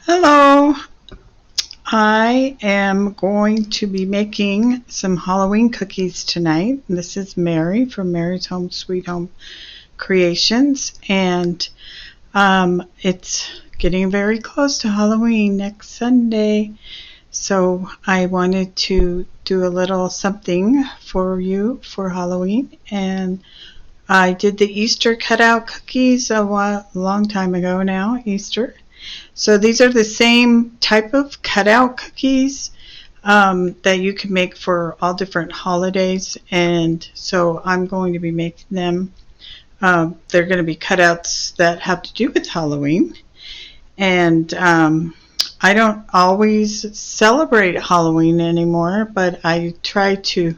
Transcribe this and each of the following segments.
Hello, I am going to be making some Halloween cookies tonight. This is Mary from Mary's Home Sweet Home Creations, and it's getting very close to Halloween next Sunday, so I wanted to do a little something for you for Halloween, and I did the Easter cutout cookies a long time ago now, Easter. So these are the same type of cutout cookies that you can make for all different holidays. And so I'm going to be making them. They're going to be cutouts that have to do with Halloween. And I don't always celebrate Halloween anymore, but I try to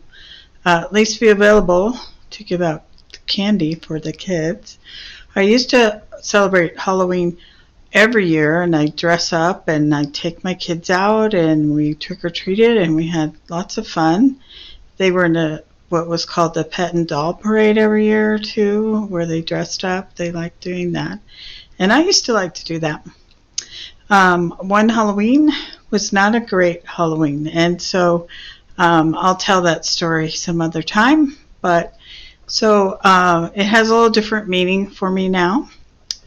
at least be available to give out candy for the kids. I used to celebrate Halloween every year, and I dress up and I take my kids out and we trick-or-treated and we had lots of fun. They were in what was called the Pet and Doll Parade every year too, where they dressed up. They liked doing that, and I used to like to do that. One Halloween was not a great Halloween, and so I'll tell that story some other time, but so it has a little different meaning for me now.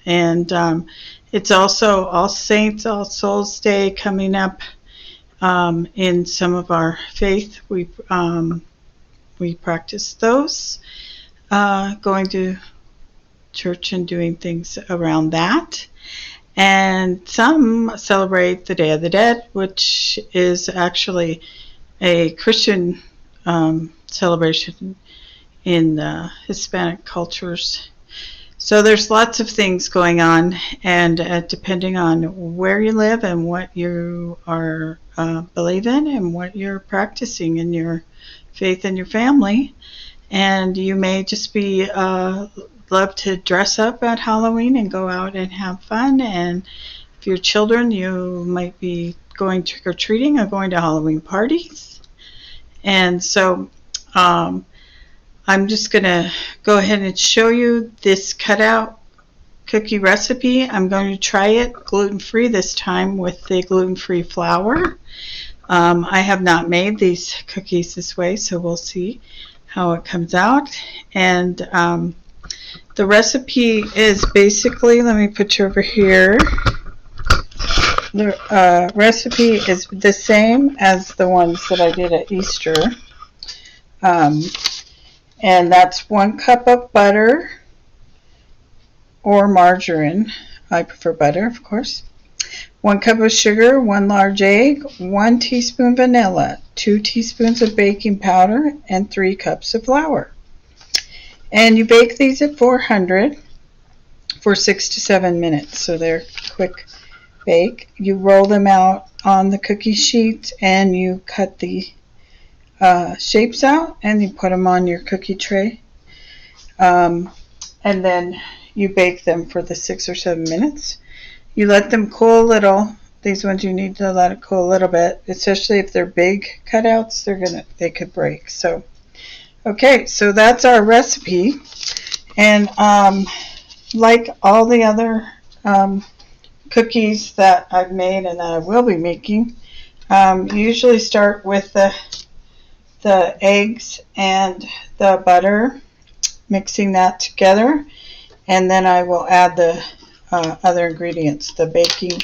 And it's also All Saints, All Souls Day coming up in some of our faith. We practice those, going to church and doing things around that. And some celebrate the Day of the Dead, which is actually a Christian celebration in Hispanic cultures. So there's lots of things going on, and depending on where you live and what you are believe in and what you're practicing in your faith and your family, and you may just be love to dress up at Halloween and go out and have fun. And if you're children, you might be going trick-or-treating or going to Halloween parties. And so I'm just going to go ahead and show you this cutout cookie recipe. I'm going to try it gluten-free this time with the gluten-free flour. I have not made these cookies this way, so we'll see how it comes out. And the recipe is basically, let me put you over here. The recipe is the same as the ones that I did at Easter. And that's 1 cup of butter or margarine. I prefer butter, of course. 1 cup of sugar, 1 large egg, 1 teaspoon vanilla, 2 teaspoons of baking powder, and 3 cups of flour. And you bake these at 400 for 6 to 7 minutes, so they're quick bake. You roll them out on the cookie sheet and you cut the shapes out and you put them on your cookie tray, and then you bake them for the 6 or 7 minutes. You let them cool a little. These ones you need to let it cool a little bit, especially if they're big cutouts. They could break. So okay, so that's our recipe, and like all the other cookies that I've made and that I will be making, you usually start with the eggs and the butter, mixing that together, and then I will add the other ingredients, the baking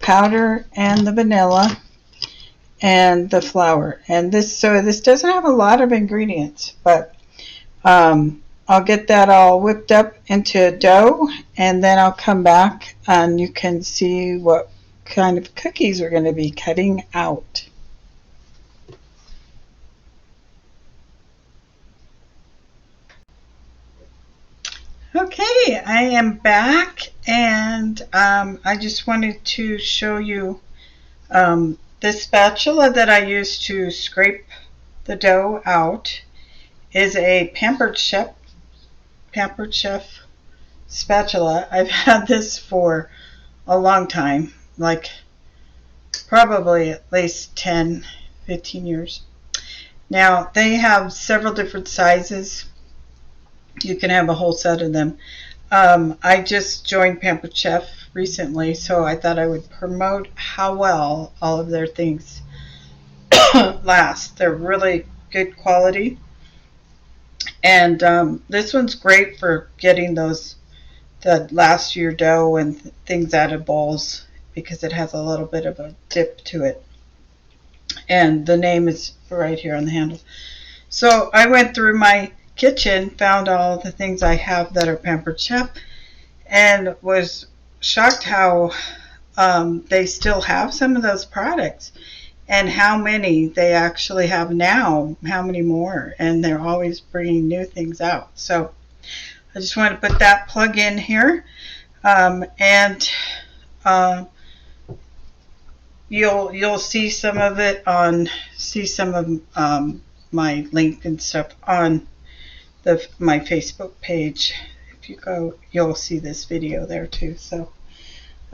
powder and the vanilla and the flour. And this doesn't have a lot of ingredients, but I'll get that all whipped up into a dough, and then I'll come back and you can see what kind of cookies we're going to be cutting out. Okay, I am back, and I just wanted to show you this spatula that I use to scrape the dough out is a Pampered Chef spatula. I've had this for a long time, like probably at least 10-15 years. Now they have several different sizes. You can have a whole set of them. I just joined Pampered Chef recently, so I thought I would promote how well all of their things last. They're really good quality. And this one's great for getting the last year dough and things out of bowls because it has a little bit of a dip to it. And the name is right here on the handle. So I went through my kitchen, found all the things I have that are Pampered Chef, and was shocked how they still have some of those products and how many they actually have now, how many more, and they're always bringing new things out. So I just want to put that plug in here, and you'll see some of it see some of my link and stuff on my Facebook page. If you go, you'll see this video there too. So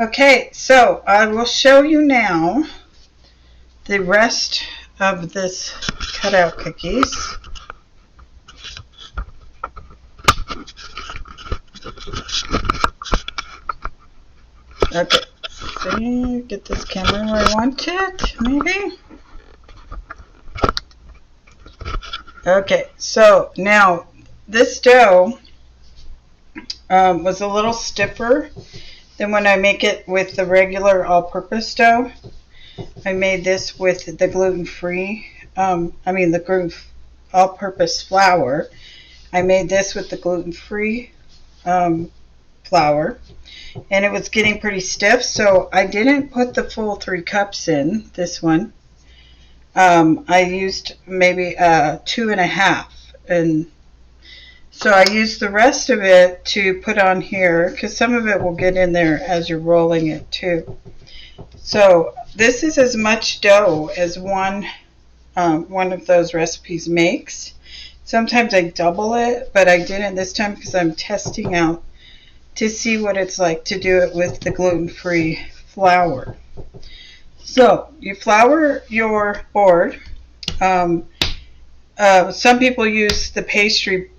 okay, so I will show you now the rest of this cutout cookies. Okay, see, get this camera where I want it, maybe. Okay, so now this dough was a little stiffer than when I make it with the regular all-purpose dough. I made this with the gluten-free, the gluten all-purpose flour. I made this with the gluten-free flour, and it was getting pretty stiff, so I didn't put the full 3 cups in this one. I used maybe 2.5, and so I used the rest of it to put on here because some of it will get in there as you're rolling it too. So this is as much dough as one of those recipes makes. Sometimes I double it, but I didn't this time because I'm testing out to see what it's like to do it with the gluten-free flour. So you flour your board. Some people use the pastry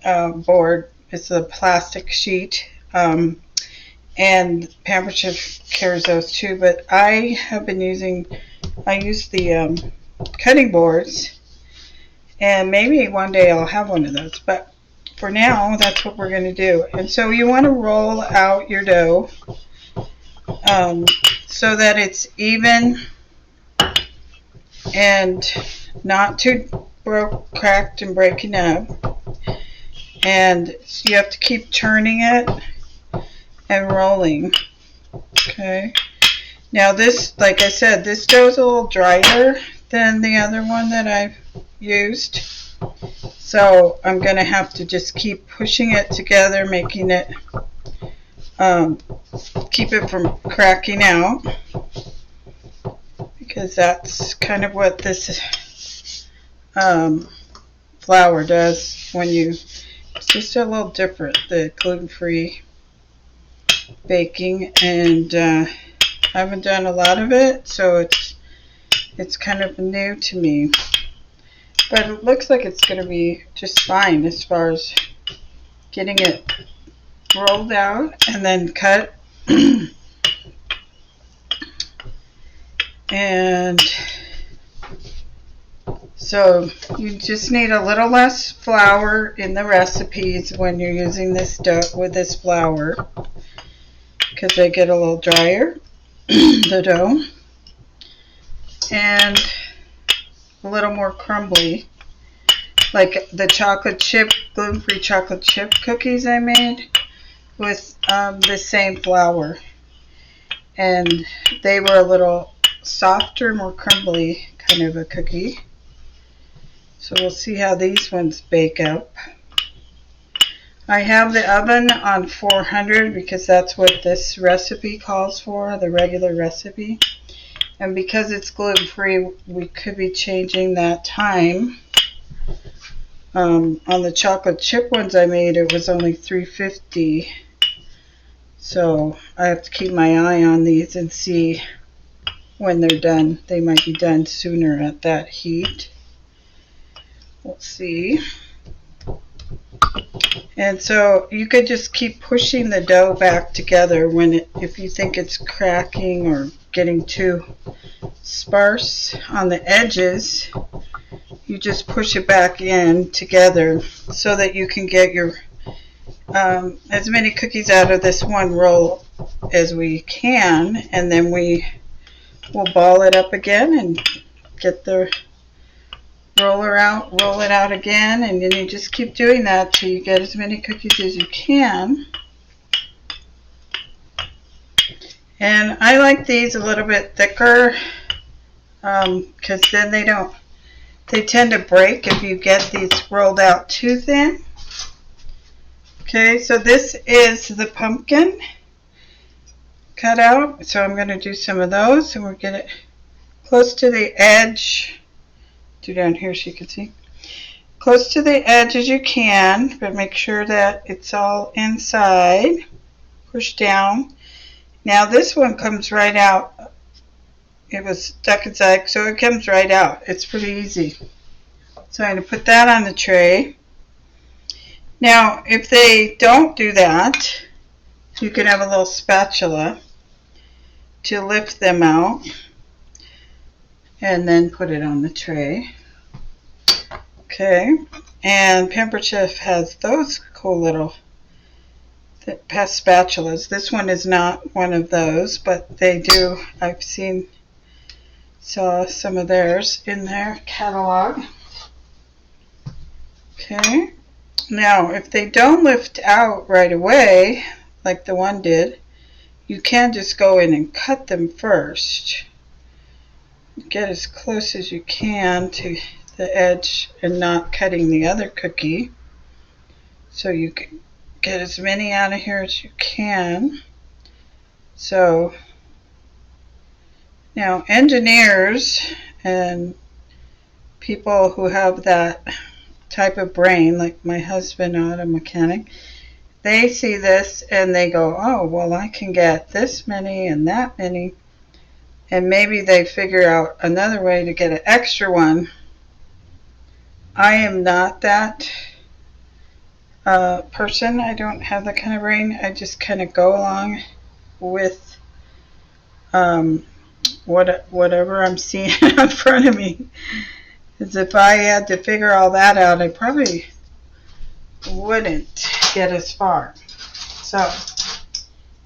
board. It's a plastic sheet. And Pampered Chef carries those too, but I use the cutting boards, and maybe one day I'll have one of those, but for now that's what we're going to do. And so you want to roll out your dough so that it's even and not too cracked and breaking up, and you have to keep turning it and rolling. Okay, now this, like I said, this dough is a little drier than the other one that I've used, so I'm gonna have to just keep pushing it together, making it keep it from cracking out, because that's kind of what this flour does when it's just a little different, the gluten-free baking, and I haven't done a lot of it, so it's kind of new to me, but it looks like it's going to be just fine as far as getting it rolled out and then cut. And so you just need a little less flour in the recipes when you're using this dough with this flour, because they get a little drier, the dough, and a little more crumbly, like the chocolate chip, gluten-free chocolate chip cookies I made with the same flour, and they were a little softer, more crumbly kind of a cookie. So we'll see how these ones bake up. I have the oven on 400 because that's what this recipe calls for, the regular recipe. And because it's gluten-free, we could be changing that time. On the chocolate chip ones I made, it was only 350. So I have to keep my eye on these and see when they're done. They might be done sooner at that heat. Let's see. And so you could just keep pushing the dough back together if you think it's cracking or getting too sparse on the edges. You just push it back in together so that you can get your as many cookies out of this one roll as we can, and then we will ball it up again and get the roller out, roll it out again, and then you just keep doing that till you get as many cookies as you can. And I like these a little bit thicker because then they tend to break if you get these rolled out too thin. Okay, so this is the pumpkin cut out. So I'm going to do some of those, and we'll get it close to the edge. Do down here so you can see. Close to the edge as you can, but make sure that it's all inside. Push down. Now this one comes right out. It was stuck inside, so it comes right out. It's pretty easy. So I'm going to put that on the tray. Now, if they don't do that, you can have a little spatula to lift them out and then put it on the tray. Okay, and Pampered Chef has those cool little spatulas. This one is not one of those, but they do. I've saw some of theirs in their catalog. Okay, now if they don't lift out right away, like the one did, you can just go in and cut them first. Get as close as you can to the edge and not cutting the other cookie, so you can get as many out of here as you can. So now engineers and people who have that type of brain, like my husband, auto mechanic, they see this and they go, oh, well, I can get this many and that many, and maybe they figure out another way to get an extra one. I am not that person. I don't have that kind of brain. I just kind of go along with whatever I'm seeing in front of me. As if I had to figure all that out, I probably wouldn't get as far. So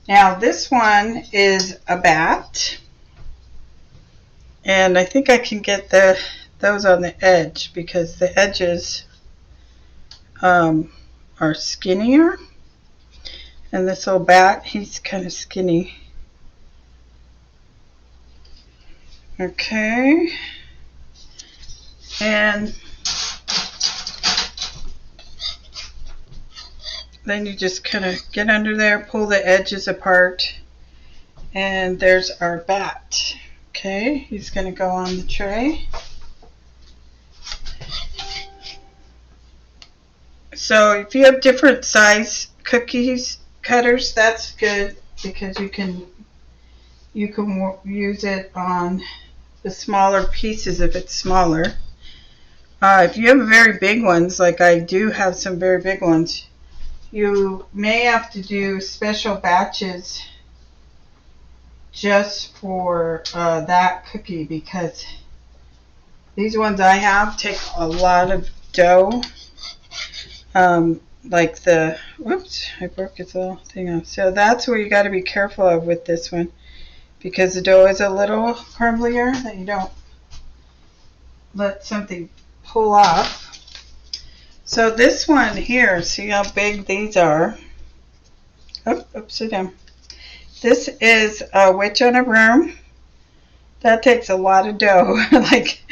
now this one is a bat, and I think I can get those on the edge because the edges are skinnier, and this little bat, he's kind of skinny. Okay, and then you just kind of get under there, pull the edges apart, and there's our bat. Okay, he's going to go on the tray. So if you have different size cookies cutters, that's good because you can use it on the smaller pieces if it's smaller. If you have very big ones, like I do have some very big ones, you may have to do special batches just for that cookie, because these ones I have take a lot of dough. Like whoops, I broke its little thing off. So that's where you got to be careful of with this one, because the dough is a little crumblier, that you don't let something pull off. So this one here, see how big these are. Upside down. This is a witch on a broom. That takes a lot of dough. Like,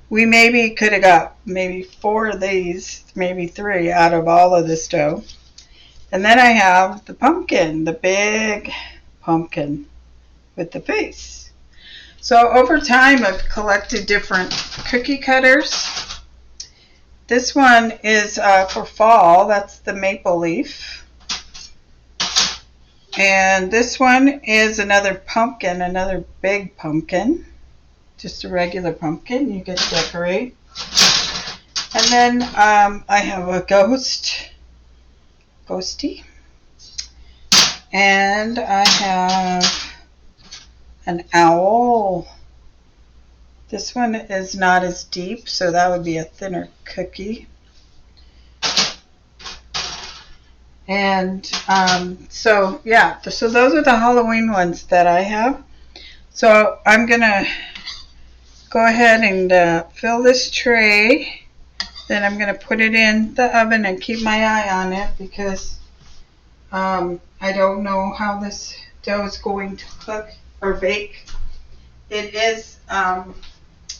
we maybe could have got maybe 4 of these, maybe 3 out of all of this dough. And then I have the pumpkin, the big pumpkin with the face. So over time I've collected different cookie cutters. This one is for fall. That's the maple leaf. And this one is another pumpkin, another big pumpkin. Just a regular pumpkin you get to decorate. And then I have a ghost ghosty. And I have an owl. This one is not as deep, so that would be a thinner cookie. And so those are the Halloween ones that I have. So I'm gonna go ahead and fill this tray. Then I'm gonna put it in the oven and keep my eye on it because I don't know how this dough is going to cook or bake. It is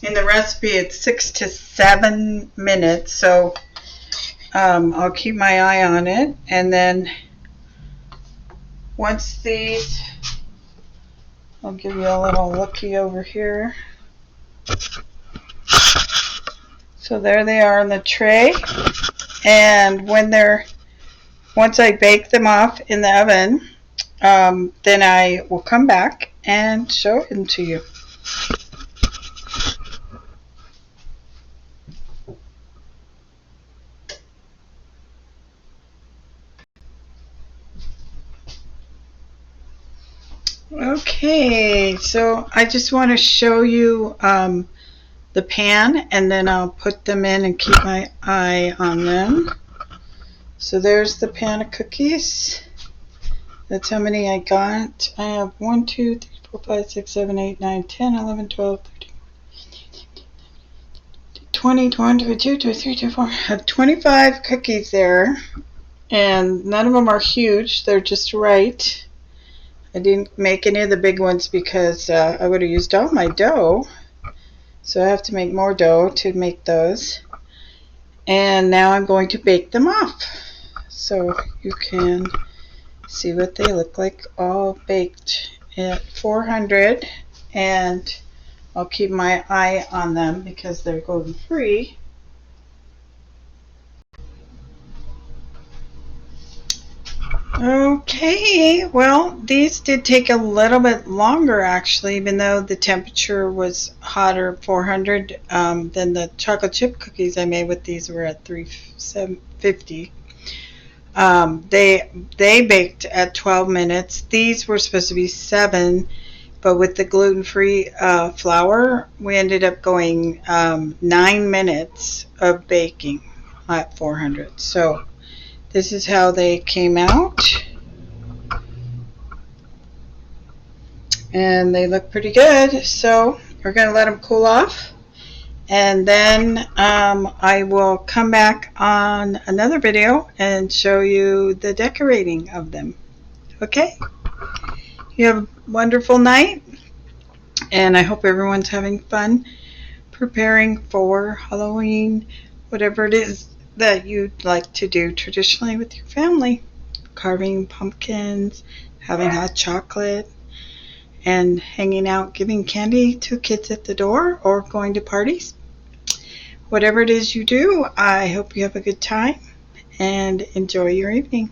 in the recipe it's 6 to 7 minutes, so I'll keep my eye on it. And then once these, I'll give you a little looky over here. So there they are in the tray, and once I bake them off in the oven, then I will come back and show them to you. Okay, so I just want to show you the pan, and then I'll put them in and keep my eye on them. So there's the pan of cookies. That's how many I got. I have 1, 2, 3, 4, 5, 6, 7, 8, 9, 10, 11, 12, 13, 20, 21, 22, 23, 24. I have 25 cookies there, and none of them are huge. They're just right. I didn't make any of the big ones because I would have used all my dough. So I have to make more dough to make those. And now I'm going to bake them off. So you can see what they look like all baked at 400. And I'll keep my eye on them because they're gluten-free. Okay, well, these did take a little bit longer actually, even though the temperature was hotter at 400 than the chocolate chip cookies I made with these were at 350. They baked at 12 minutes. These were supposed to be 7, but with the gluten-free flour, we ended up going 9 minutes of baking at 400. So this is how they came out, and they look pretty good. So we're going to let them cool off, and then I will come back on another video and show you the decorating of them. Okay, you have a wonderful night, and I hope everyone's having fun preparing for Halloween, whatever it is that you'd like to do traditionally with your family. Carving pumpkins, having hot chocolate, and hanging out giving candy to kids at the door, or going to parties. Whatever it is you do, I hope you have a good time and enjoy your evening.